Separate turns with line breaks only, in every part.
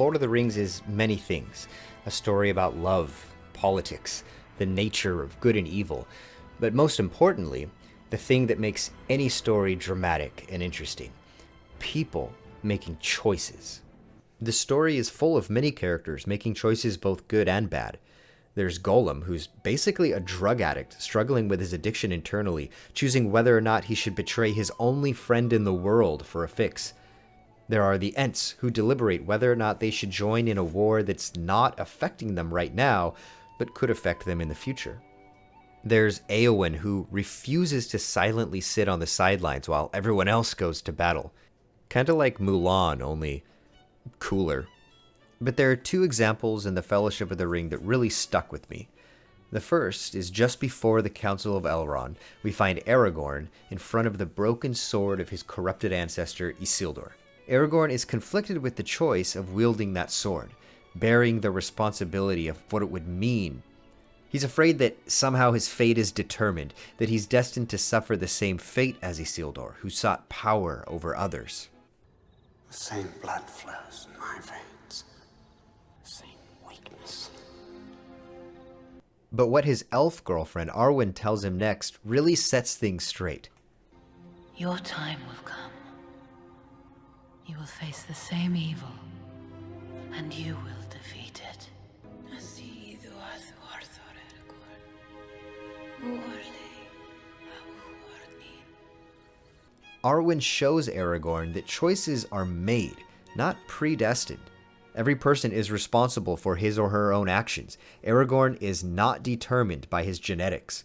Lord of the Rings is many things. A story about love, politics, the nature of good and evil, but most importantly, the thing that makes any story dramatic and interesting: people making choices. The story is full of many characters making choices both good and bad. There's Gollum, who's basically a drug addict struggling with his addiction internally, choosing whether or not he should betray his only friend in the world for a fix. There are the Ents, who deliberate whether or not they should join in a war that's not affecting them right now, but could affect them in the future. There's Eowyn, who refuses to silently sit on the sidelines while everyone else goes to battle. Kinda like Mulan, only cooler. But there are two examples in the Fellowship of the Ring that really stuck with me. The first is just before the Council of Elrond. We find Aragorn in front of the broken sword of his corrupted ancestor Isildur. Aragorn is conflicted with the choice of wielding that sword, bearing the responsibility of what it would mean. He's afraid that somehow his fate is determined, that he's destined to suffer the same fate as Isildur, who sought power over others.
The same blood flows in my veins. Same weakness.
But what his elf girlfriend Arwen tells him next really sets things straight.
Your time will come. You will face the same evil, and you will defeat it.
Arwen shows Aragorn that choices are made, not predestined. Every person is responsible for his or her own actions. Aragorn is not determined by his genetics.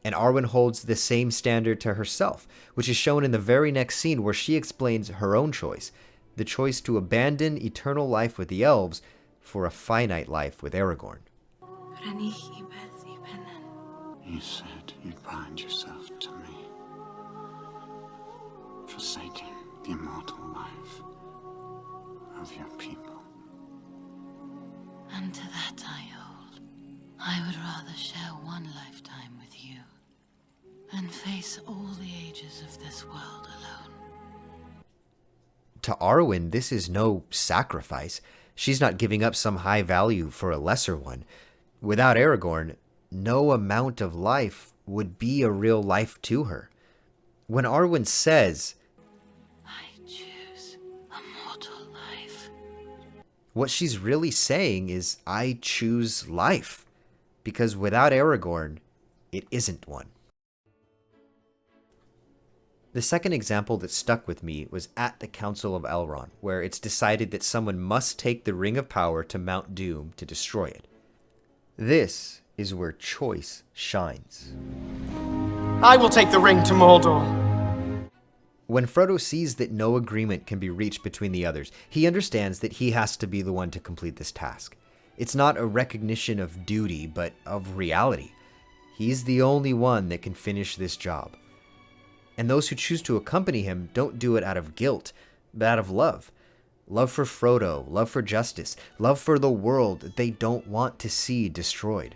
And Arwen holds the same standard to herself, which is shown in the very next scene where she explains her own choice, the choice to abandon eternal life with the elves for a finite life with Aragorn.
You said you'd bind yourself to me, forsaking the immortal life of your people.
And to that I hold. I would rather share one lifetime with you than face all the ages of this world alone.
To Arwen, this is no sacrifice. She's not giving up some high value for a lesser one. Without Aragorn, no amount of life would be a real life to her. When Arwen says,
I choose a mortal life,
what she's really saying is, I choose life. Because without Aragorn, it isn't one. The second example that stuck with me was at the Council of Elrond, where it's decided that someone must take the Ring of Power to Mount Doom to destroy it. This is where choice shines.
I will take the ring to Mordor.
When Frodo sees that no agreement can be reached between the others, he understands that he has to be the one to complete this task. It's not a recognition of duty, but of reality. He's the only one that can finish this job. And those who choose to accompany him don't do it out of guilt, but out of love. Love for Frodo, love for justice, love for the world that they don't want to see destroyed.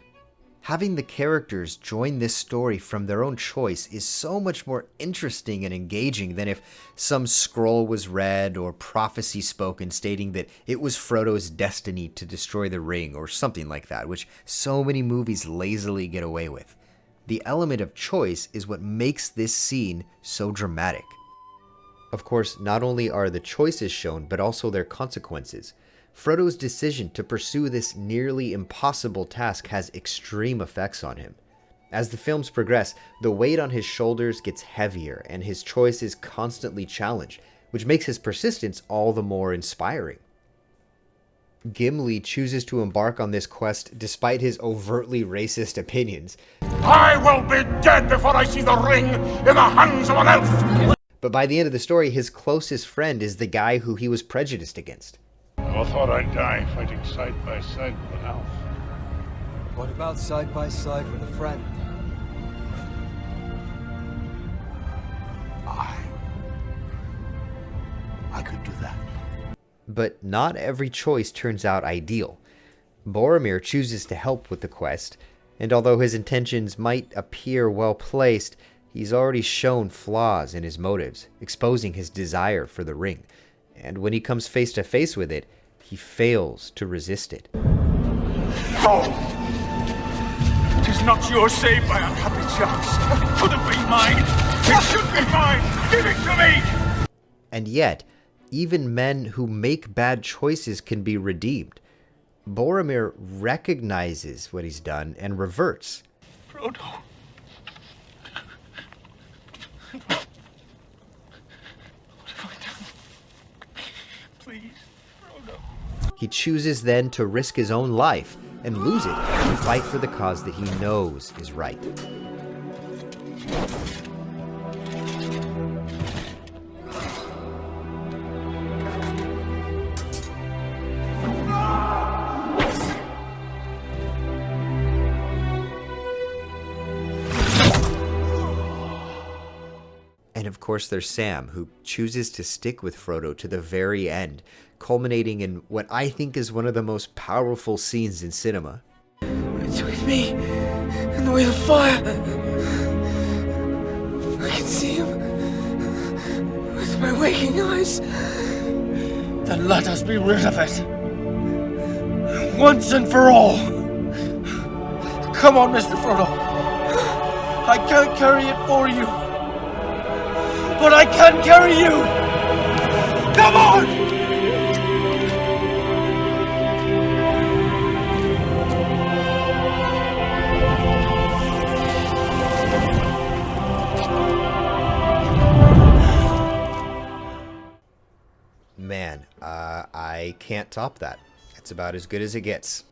Having the characters join this story from their own choice is so much more interesting and engaging than if some scroll was read or prophecy spoken stating that it was Frodo's destiny to destroy the ring or something like that, which so many movies lazily get away with. The element of choice is what makes this scene so dramatic. Of course, not only are the choices shown, but also their consequences. Frodo's decision to pursue this nearly impossible task has extreme effects on him. As the films progress, the weight on his shoulders gets heavier and his choice is constantly challenged, which makes his persistence all the more inspiring. Gimli chooses to embark on this quest despite his overtly racist opinions.
I will be dead before I see the ring in the hands of an elf!
But by the end of the story, his closest friend is the guy who he was prejudiced against.
I thought I'd die fighting side by side with an elf.
What about side by side with a friend?
I could do that.
But not every choice turns out ideal. Boromir chooses to help with the quest, and although his intentions might appear well placed, he's already shown flaws in his motives, exposing his desire for the ring. And when he comes face to face with it, he fails to resist it.
No! It is not yours, save by unhappy chance. It could have been mine. It should be mine. Give it to me!
And yet, even men who make bad choices can be redeemed. Boromir recognizes what he's done and reverts.
Frodo. What have I done? Please, Frodo.
He chooses then to risk his own life and lose it to fight for the cause that he knows is right. And of course there's Sam, who chooses to stick with Frodo to the very end, culminating in what I think is one of the most powerful scenes in cinema.
It's with me in the way of fire. I can see him with my waking eyes.
Then let us be rid of it. Once and for all. Come on, Mr. Frodo. I can't carry it for you. But I can carry you! Come on!
Man, I can't top that. It's about as good as it gets.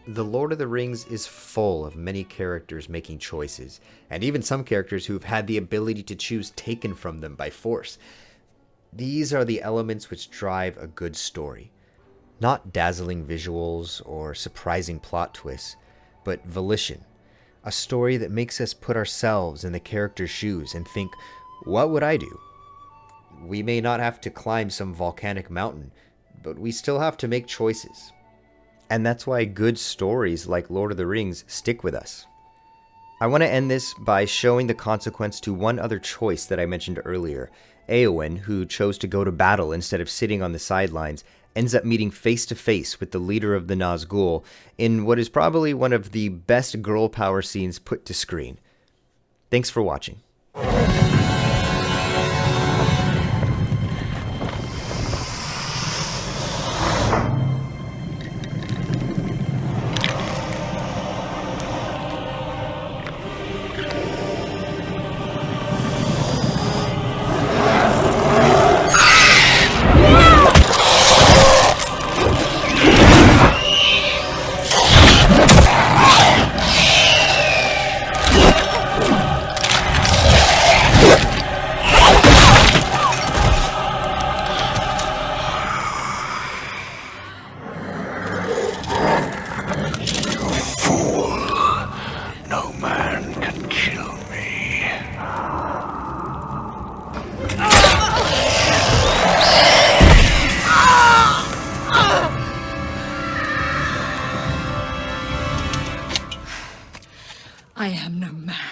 The Lord of the Rings is full of many characters making choices, and even some characters who've had the ability to choose taken from them by force. These are the elements which drive a good story. Not dazzling visuals or surprising plot twists, but volition. A story that makes us put ourselves in the character's shoes and think, what would I do? We may not have to climb some volcanic mountain, but we still have to make choices. And that's why good stories like Lord of the Rings stick with us. I want to end this by showing the consequence to one other choice that I mentioned earlier. Éowyn, who chose to go to battle instead of sitting on the sidelines, ends up meeting face to face with the leader of the Nazgul in what is probably one of the best girl power scenes put to screen. Thanks for watching.
No man can kill me.
I am no man.